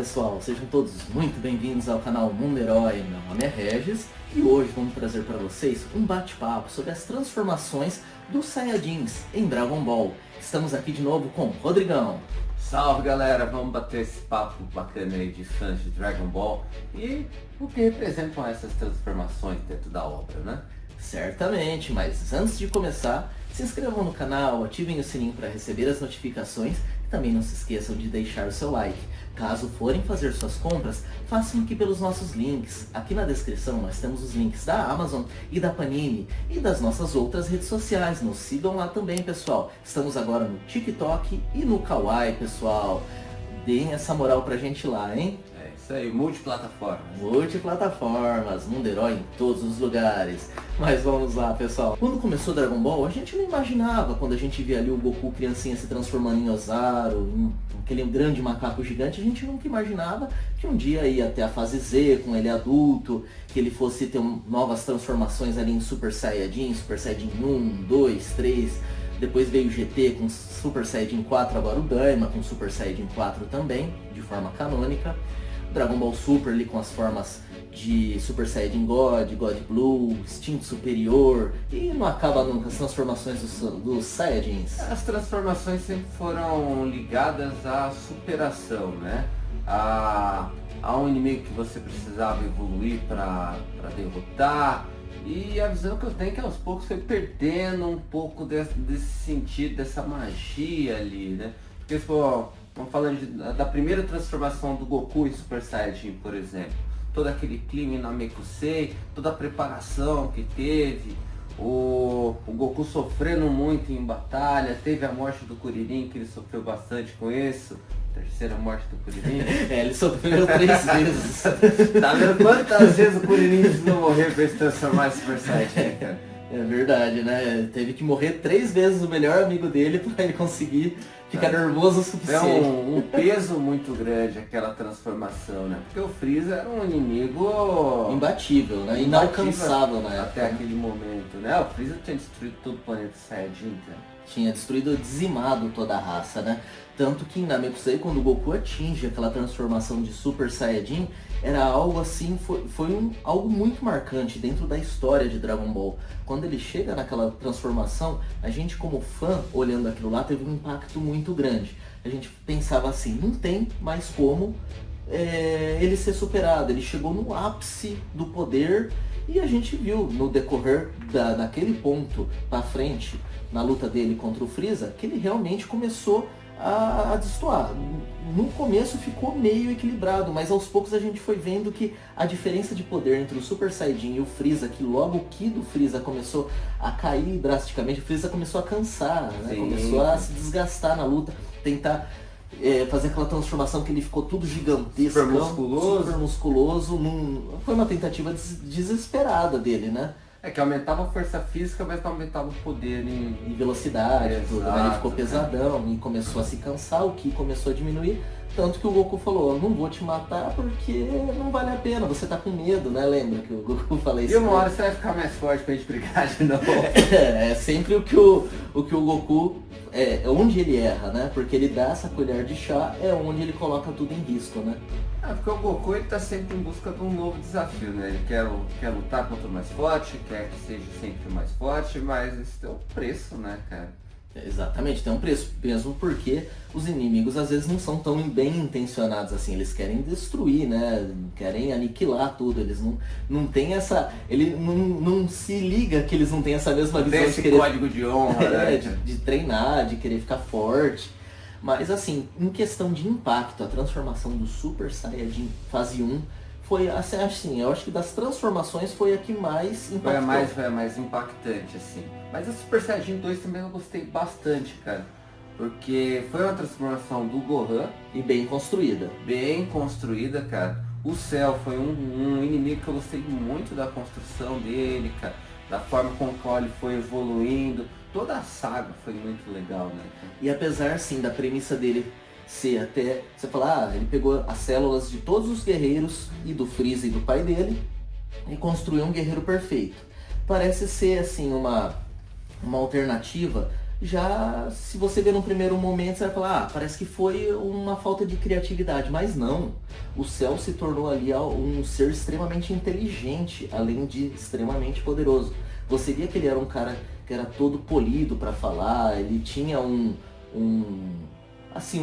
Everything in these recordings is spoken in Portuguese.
pessoal, sejam todos muito bem-vindos ao canal Mundo Herói. Meu nome é Regis e hoje vamos trazer para vocês um bate-papo sobre as transformações dos Saiyajins em Dragon Ball. Estamos aqui de novo com o Rodrigão. Salve galera, vamos bater esse papo bacana aí de fãs de Dragon Ball e o que representam essas transformações dentro da obra, né? Certamente, mas antes de começar, se inscrevam no canal, ativem o sininho para receber as notificações e também não se esqueçam de deixar o seu like. Caso forem fazer suas compras, façam aqui pelos nossos links. Aqui na descrição nós temos os links da Amazon e da Panini e das nossas outras redes sociais. Nos sigam lá também, pessoal. Estamos agora no TikTok e no Kawaii, pessoal. Deem essa moral pra gente lá, hein? É isso aí, multiplataformas. Multiplataformas, Mundo Herói em todos os lugares. Mas vamos lá, pessoal. Quando começou Dragon Ball, a gente não imaginava, quando a gente via ali o Goku criancinha se transformando em Ozaru, em aquele grande macaco gigante, a gente nunca imaginava que um dia ia ter a fase Z com ele adulto, que ele fosse ter novas transformações ali em Super Saiyajin 1, 2, 3... Depois veio o GT com Super Saiyajin 4, agora o Daima com Super Saiyajin 4 também, de forma canônica. Dragon Ball Super ali com as formas de Super Saiyajin God, God Blue, Instinto Superior, e não acaba nunca as transformações dos Saiyajins. As transformações sempre foram ligadas à superação, né? A um inimigo que você precisava evoluir para derrotar. E a visão que eu tenho é que aos poucos foi perdendo um pouco desse sentido, dessa magia ali, né? Porque, pô, vamos falando da primeira transformação do Goku em Super Saiyajin, por exemplo. Todo aquele clima em Namekusei, toda a preparação que teve, o Goku sofrendo muito em batalha, teve a morte do Kuririn, que ele sofreu bastante com isso. Terceira morte do Kuririn. Ele sofreu 3 vezes. Tá vendo quantas vezes o Kuririn precisou morrer pra se transformar em Super Saiyajin, cara? É verdade, né? Teve que morrer 3 vezes o melhor amigo dele pra ele conseguir ficar nervoso o suficiente. É um peso muito grande aquela transformação, né? Porque o Freeza era um inimigo imbatível, né? Inalcançável na época. Até aquele momento, né? O Freeza tinha destruído todo o planeta Saiyajin, cara. Tinha destruído, dizimado toda a raça, né? Tanto que em Namekusei, quando o Goku atinge aquela transformação de Super Saiyajin, era algo assim, foi algo muito marcante dentro da história de Dragon Ball. Quando ele chega naquela transformação, a gente como fã, olhando aquilo lá, teve um impacto muito grande. A gente pensava assim, não tem mais como ele ser superado. Ele chegou no ápice do poder e a gente viu no decorrer daquele ponto pra frente, na luta dele contra o Freeza, que ele realmente começou a destoar. No começo ficou meio equilibrado, mas aos poucos a gente foi vendo que a diferença de poder entre o Super Saiyajin e o Freeza, que logo o Ki do Freeza começou a cair drasticamente, o Freeza começou a cansar, né? Começou a se desgastar na luta, tentar fazer aquela transformação que ele ficou tudo gigantesco, super musculoso. Foi uma tentativa desesperada dele, né? É que aumentava a força física, mas não aumentava o poder em velocidade, tudo, né? Ele ficou pesadão e começou a se cansar, o Ki começou a diminuir, tanto que o Goku falou, não vou te matar porque não vale a pena, você tá com medo, né? Lembra que o Goku falou isso? E uma hora você vai ficar mais forte pra gente brigar de novo. É sempre o que o Goku, onde ele erra, né? Porque ele dá essa colher de chá, é onde ele coloca tudo em risco, né? Porque o Goku ele tá sempre em busca de um novo desafio, né? Ele quer lutar contra o mais forte, quer que seja sempre o mais forte, mas isso tem um preço, né, cara? Exatamente, tem um preço, mesmo porque os inimigos às vezes não são tão bem intencionados assim, eles querem destruir, né? Querem aniquilar tudo, eles não tem essa... Ele não se liga que eles não têm essa mesma visão esse de querer... código de honra, né? de treinar, de querer ficar forte. Mas assim, em questão de impacto, a transformação do Super Saiyajin fase 1 foi assim, eu acho que das transformações foi a que mais impactou. Foi a mais impactante, assim. Mas a Super Saiyajin 2 também eu gostei bastante, cara. Porque foi uma transformação do Gohan. E bem construída. Bem construída, cara. O Cell foi um inimigo que eu gostei muito da construção dele, cara. Da forma com qual ele foi evoluindo. Toda a saga foi muito legal, né? E apesar, sim, da premissa dele ser até... Você falar, ele pegou as células de todos os guerreiros e do Freeza e do pai dele e construiu um guerreiro perfeito. Parece ser, assim, uma alternativa já se você ver no primeiro momento, você vai falar, parece que foi uma falta de criatividade, mas não. O Cell se tornou ali um ser extremamente inteligente, além de extremamente poderoso. Você via que ele era um cara que era todo polido para falar, ele tinha um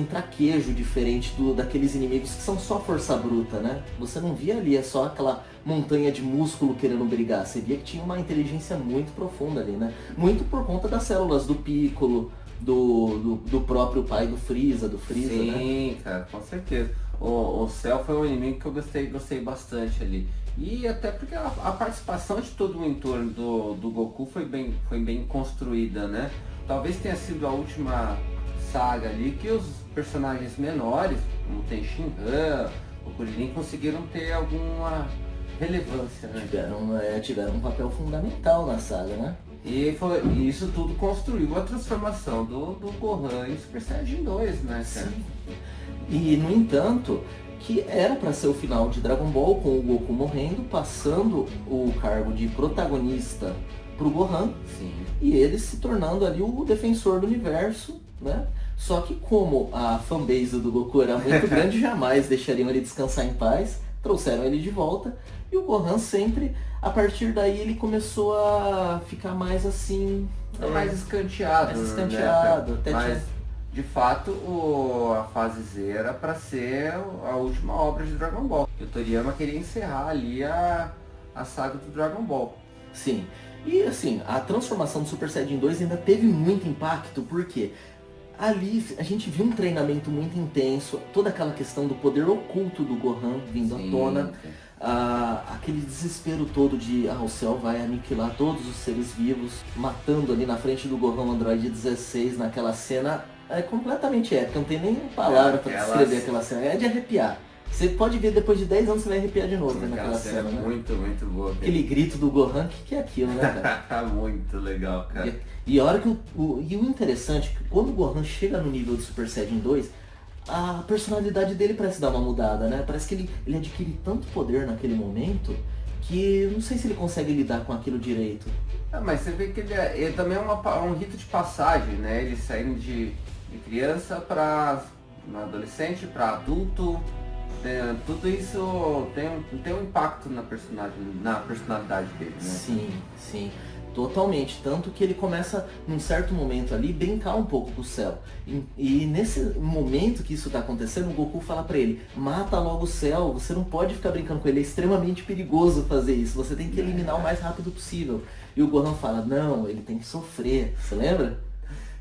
traquejo diferente daqueles inimigos que são só força bruta, né? Você não via ali, é só aquela montanha de músculo querendo brigar. Você via que tinha uma inteligência muito profunda ali, né? Muito por conta das células do Piccolo, do próprio pai do Freeza, Sim, né? Sim, cara, com certeza. O Cell foi um inimigo que eu gostei bastante ali. E até porque a participação de todo o entorno do Goku foi bem construída, né? Talvez tenha sido a última saga ali que os personagens menores, como tem Shinran, o Kuririn, conseguiram ter alguma relevância, né? Tiveram um papel fundamental na saga, né? E isso tudo construiu a transformação do Gohan em Super Saiyajin 2, né, cara? Sim. E, no entanto, que era para ser o final de Dragon Ball, com o Goku morrendo, passando o cargo de protagonista pro Gohan. Sim. E ele se tornando ali o defensor do universo, né? Só que como a fanbase do Goku era muito grande, jamais deixariam ele descansar em paz, trouxeram ele de volta, e o Gohan sempre, a partir daí, ele começou a ficar mais assim... mais escanteado. Mais escanteado. Né? Mas, de fato, a fase Z era para ser a última obra de Dragon Ball. E o Toriyama queria encerrar ali a saga do Dragon Ball. Sim. E assim, a transformação do Super Saiyajin 2 ainda teve muito impacto, porque ali a gente viu um treinamento muito intenso, toda aquela questão do poder oculto do Gohan vindo à tona, aquele desespero todo de o Cell vai aniquilar todos os seres vivos, matando ali na frente do Gohan Android 16 naquela cena completamente épica, não tem nem palavra para descrever aquela cena, é de arrepiar. Você pode ver depois de 10 anos, você vai arrepiar de novo naquela cena, né? Muito, muito boa. Aquele grito do Gohan, que é aquilo, né, cara? Muito legal, cara. E a hora que o interessante é que quando o Gohan chega no nível de Super Saiyajin 2, a personalidade dele parece dar uma mudada, né? Parece que ele adquire tanto poder naquele momento que não sei se ele consegue lidar com aquilo direito. Mas você vê que ele também é um rito de passagem, né? Ele saindo de criança para adolescente, para adulto. Tudo isso tem um impacto na personalidade dele, né? Sim, sim, totalmente. Tanto que ele começa, num certo momento ali, brincar um pouco com o Cell. E nesse momento que isso tá acontecendo, o Goku fala pra ele, mata logo o Cell, você não pode ficar brincando com ele, é extremamente perigoso fazer isso, você tem que eliminar o mais rápido possível. E o Gohan fala, não, ele tem que sofrer, você lembra?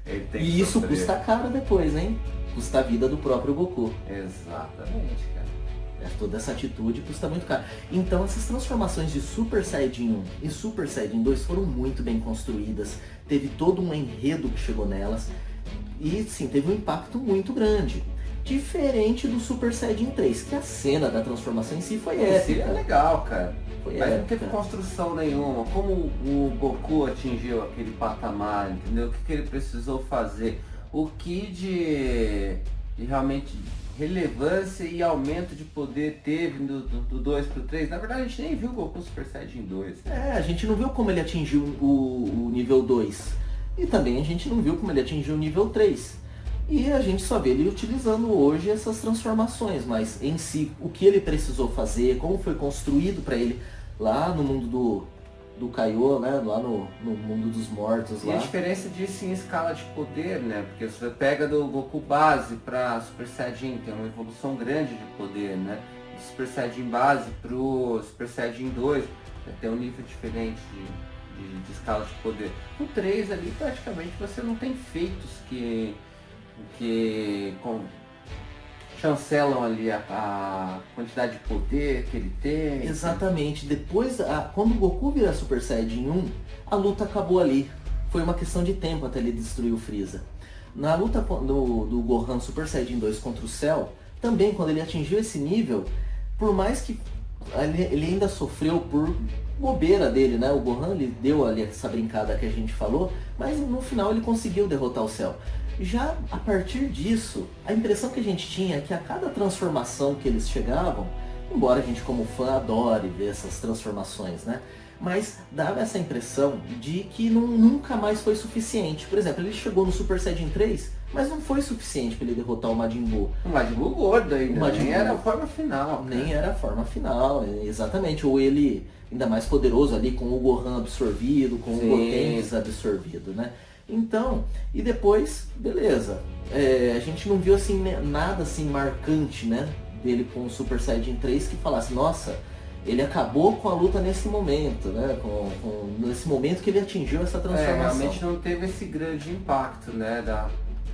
Ele tem que e isso sofrer. Custa caro depois, hein? Custa a vida do próprio Goku. Exatamente, cara. Toda essa atitude custa muito caro. Então essas transformações de Super Saiyajin 1 e Super Saiyajin 2 foram muito bem construídas. Teve todo um enredo que chegou nelas. E sim, teve um impacto muito grande. Diferente do Super Saiyajin 3, que a cena da transformação em si foi épica. É legal, cara. Foi Mas épica. não teve construção nenhuma. Como o Goku atingiu aquele patamar, entendeu? O que ele precisou fazer? O que de realmente relevância e aumento de poder teve do 2 pro 3. Na verdade a gente nem viu o Goku Super Saiyajin 2. A gente não viu como ele atingiu o nível 2. E também a gente não viu como ele atingiu o nível 3. E a gente só vê ele utilizando hoje essas transformações, mas em si, o que ele precisou fazer, como foi construído para ele lá no mundo do Kaiô, né? Lá no mundo dos mortos. E lá. a diferença disso em escala de poder, né? Porque você pega do Goku base para Super Saiyajin, tem uma evolução grande de poder, né? Do Super Saiyajin base pro Super Saiyajin 2, tem um nível diferente de escala de poder. No 3 ali praticamente você não tem feitos que chancelam ali a quantidade de poder que ele tem. Exatamente. Depois, quando o Goku vira Super Saiyajin 1, a luta acabou ali. Foi uma questão de tempo até ele destruir o Freeza. Na luta do Gohan Super Saiyajin 2 contra o Cell, também quando ele atingiu esse nível, por mais que ele ainda sofreu por bobeira dele, né? O Gohan ele deu ali essa brincada que a gente falou, mas no final ele conseguiu derrotar o Cell. Já a partir disso, a impressão que a gente tinha é que a cada transformação que eles chegavam, embora a gente como fã adore ver essas transformações, né? Mas dava essa impressão de que nunca mais foi suficiente. Por exemplo, ele chegou no Super Saiyajin 3, mas não foi suficiente para ele derrotar o Majin Buu. O Majin Buu gordo ainda, nem era a forma final. Cara. Nem era a forma final, exatamente. Ou ele ainda mais poderoso ali, com o Gohan absorvido, com o Goten absorvido, né? Então, e depois, beleza. A gente não viu assim nada assim marcante, né? Dele com o Super Saiyajin 3 que falasse, nossa, ele acabou com a luta nesse momento, né? Nesse momento que ele atingiu essa transformação. Realmente não teve esse grande impacto, né?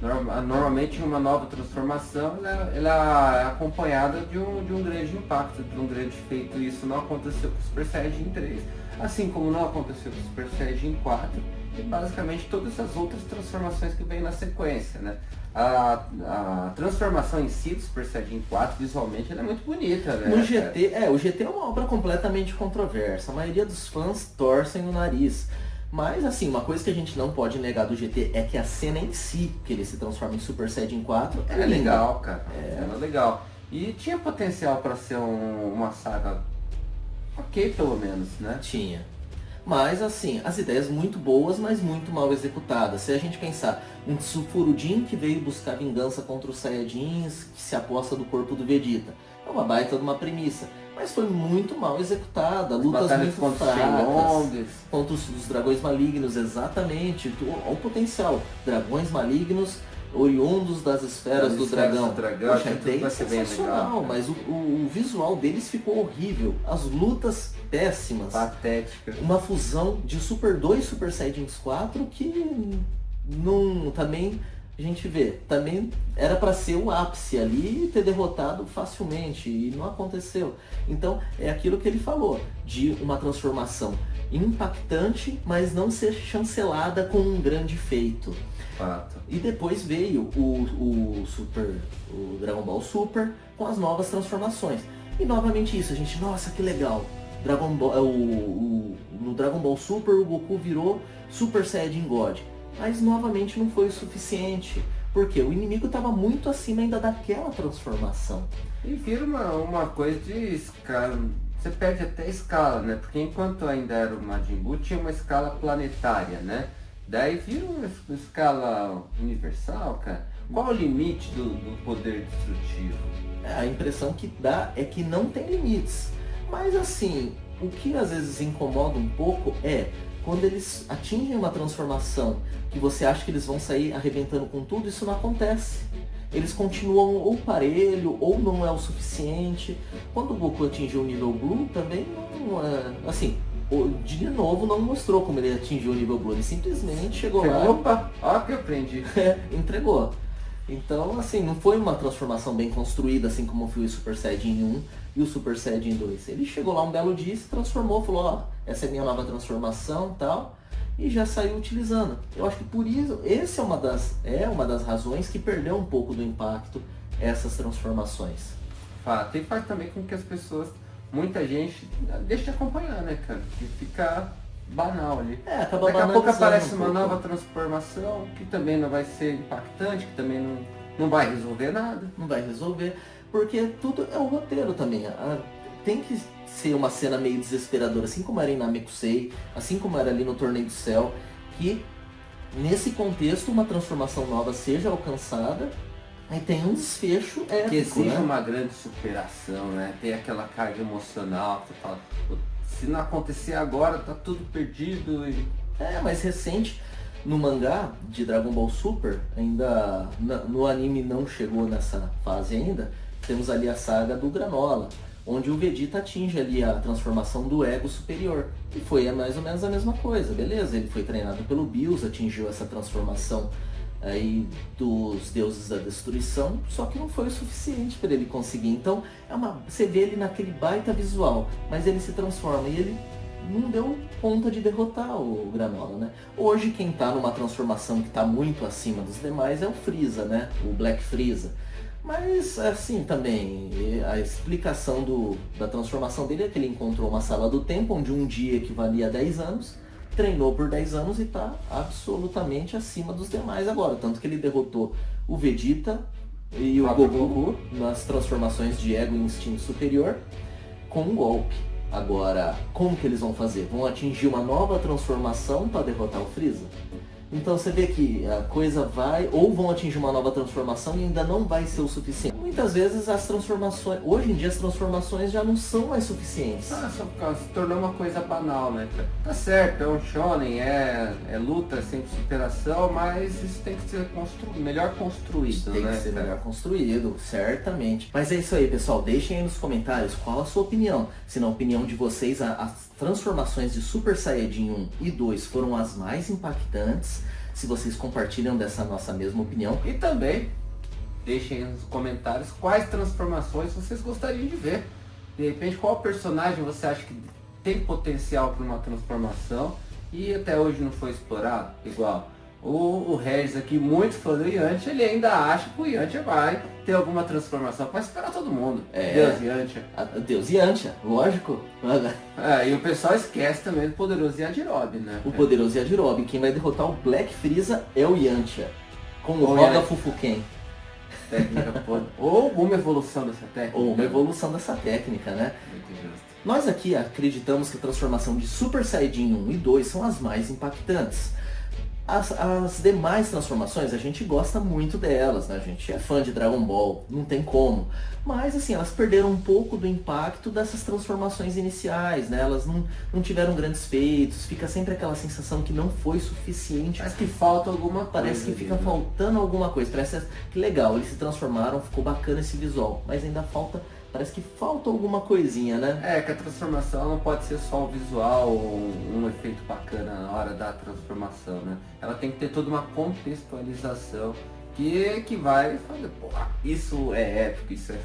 Normalmente uma nova transformação ela é acompanhada de um grande impacto, de um grande feito. Isso não aconteceu com o Super Saiyajin 3, assim como não aconteceu com o Super Saiyajin 4 e basicamente todas as outras transformações que vêm na sequência, né? A transformação em si do Super Saiyajin 4 visualmente ela é muito bonita, né? No GT, o GT é uma obra completamente controversa. A maioria dos fãs torcem o nariz. Mas assim, uma coisa que a gente não pode negar do GT é que a cena em si, que ele se transforma em Super Saiyajin 4, é legal, cara. É legal. E tinha potencial para ser uma saga ok, pelo menos, né? Tinha. Mas assim, as ideias muito boas, mas muito mal executadas. Se a gente pensar um Tsufurudin que veio buscar vingança contra os Saiyajins, que se aposta do corpo do Vegeta. É uma baita de uma premissa. Mas foi muito mal executada, lutas muito fracas, contra os dragões malignos, exatamente. Olha o potencial, dragões malignos oriundos das esferas do dragão. Poxa, a ideia é sensacional, mas o visual deles ficou horrível, as lutas péssimas. Patética. Uma fusão de Super 2 e Super Saiyajins 4 que não também... A gente vê, também era para ser o ápice ali e ter derrotado facilmente, e não aconteceu. Então, é aquilo que ele falou, de uma transformação impactante, mas não ser chancelada com um grande feito. Fato. E depois veio o Dragon Ball Super com as novas transformações. E novamente isso, a gente, nossa, que legal. No Dragon Ball Super, o Goku virou Super Saiyajin God. Mas novamente não foi o suficiente, porque o inimigo estava muito acima ainda daquela transformação. E vira uma coisa de escala, você perde até escala, né? Porque enquanto ainda era o Majin Buu, tinha uma escala planetária, né? Daí vira uma escala universal, cara. Qual o limite do poder destrutivo? A impressão que dá é que não tem limites. Mas assim, o que às vezes incomoda um pouco é quando eles atingem uma transformação que você acha que eles vão sair arrebentando com tudo, isso não acontece. Eles continuam ou parelho, ou não é o suficiente. Quando o Goku atingiu o nível Blue, também não assim, de novo não mostrou como ele atingiu o nível Blue. Ele simplesmente chegou lá. Opa, ó que eu aprendi. Entregou. Então, assim, não foi uma transformação bem construída, assim como foi o Super Saiyajin 1 e o Super Saiyajin 2. Ele chegou lá um belo dia, se transformou, falou, ó, essa é a minha nova transformação e tal, e já saiu utilizando. Eu acho que por isso, essa é uma das razões que perdeu um pouco do impacto essas transformações. Fato. E faz também com que as pessoas, muita gente, deixe de acompanhar, né, cara? Que fica banal ali. Acaba Daqui a pouco aparece uma pouco. nova transformação que também não vai ser impactante, que também não vai resolver nada. Não vai resolver, porque tudo é o roteiro também. Tem que ser uma cena meio desesperadora, assim como era em Namekusei, assim como era ali no Torneio do Céu, que nesse contexto uma transformação nova seja alcançada e tem um desfecho épico, que exige né? uma grande superação, né? Tem aquela carga emocional, você fala, se não acontecer agora, tá tudo perdido. Mais recente, no mangá de Dragon Ball Super, ainda no anime não chegou nessa fase ainda, temos ali a saga do Granola, onde o Vegeta atinge ali a transformação do ego superior. E foi mais ou menos a mesma coisa, beleza? Ele foi treinado pelo Bills, atingiu essa transformação aí dos deuses da destruição, só que não foi o suficiente para ele conseguir. Então, você vê ele naquele baita visual, mas ele se transforma e ele não deu conta de derrotar o Granola, né? Hoje quem tá numa transformação que tá muito acima dos demais é o Freeza, né? O Black Freeza. Mas assim também, a explicação da transformação dele é que ele encontrou uma sala do tempo onde um dia equivalia a 10 anos, treinou por 10 anos e está absolutamente acima dos demais agora. Tanto que ele derrotou o Vegeta e o Goku nas transformações de ego e instinto superior com um golpe. Agora, como que eles vão fazer? Vão atingir uma nova transformação para derrotar o Freeza? Então você vê que a coisa vai, ou vão atingir uma nova transformação e ainda não vai ser o suficiente. Muitas vezes as transformações, hoje em dia as transformações já não são mais suficientes. Se tornou uma coisa banal, né? Tá certo, é um shonen, é luta, é sempre superação, mas isso tem que ser melhor construído, Tem né? que ser melhor construído, certamente. Mas é isso aí, pessoal. Deixem aí nos comentários qual a sua opinião. Se na opinião de vocês as transformações de Super Saiyajin 1 e 2 foram as mais impactantes, se vocês compartilham dessa nossa mesma opinião. E também deixem aí nos comentários quais transformações vocês gostariam de ver. De repente, qual personagem você acha que tem potencial para uma transformação e até hoje não foi explorado? Igual o Regis aqui, muito fã do Yantia, ele ainda acha que o Yantia vai ter alguma transformação para esperar todo mundo. Deus Yantia. Deus Yantia, lógico. E o pessoal esquece também do poderoso Yajirobe, né? O poderoso Yajirobe. Quem vai derrotar o Black Freeza é o Yantia. Com o Ou Roga Fufuken. Técnica ou uma evolução dessa técnica. Ou uma evolução dessa técnica, né? Muito justo. Nós aqui acreditamos que a transformação de Super Saiyajin 1 e 2 são as mais impactantes. As demais transformações, a gente gosta muito delas, né? A gente é fã de Dragon Ball, não tem como. Mas assim, elas perderam um pouco do impacto dessas transformações iniciais, né? Elas não tiveram grandes feitos, fica sempre aquela sensação que não foi suficiente. Parece que falta alguma coisa. Parece que fica faltando alguma coisa. Parece que legal, eles se transformaram, ficou bacana esse visual, mas ainda parece que falta alguma coisinha, né? Que a transformação não pode ser só o visual ou um efeito bacana na hora da transformação, né? Ela tem que ter toda uma contextualização que vai fazer, pô, isso é épico, isso é...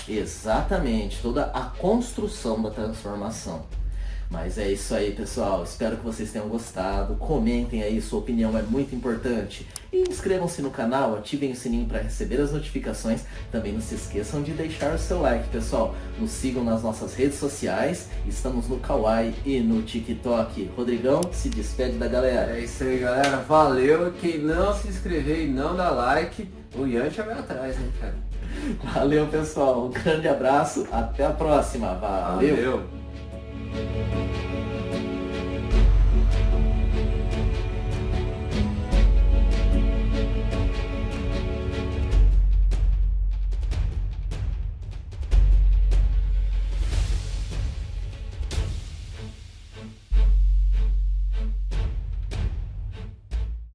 Exatamente, toda a construção da transformação. Mas é isso aí, pessoal. Espero que vocês tenham gostado. Comentem aí, sua opinião é muito importante. E inscrevam-se no canal, ativem o sininho para receber as notificações. Também não se esqueçam de deixar o seu like, pessoal. Nos sigam nas nossas redes sociais. Estamos no Kawaii e no TikTok. Rodrigão, se despede da galera. É isso aí, galera. Valeu. Quem não se inscrever e não dá like, o Yantia vai atrás, hein, cara. Valeu, pessoal. Um grande abraço. Até a próxima. Valeu. Valeu.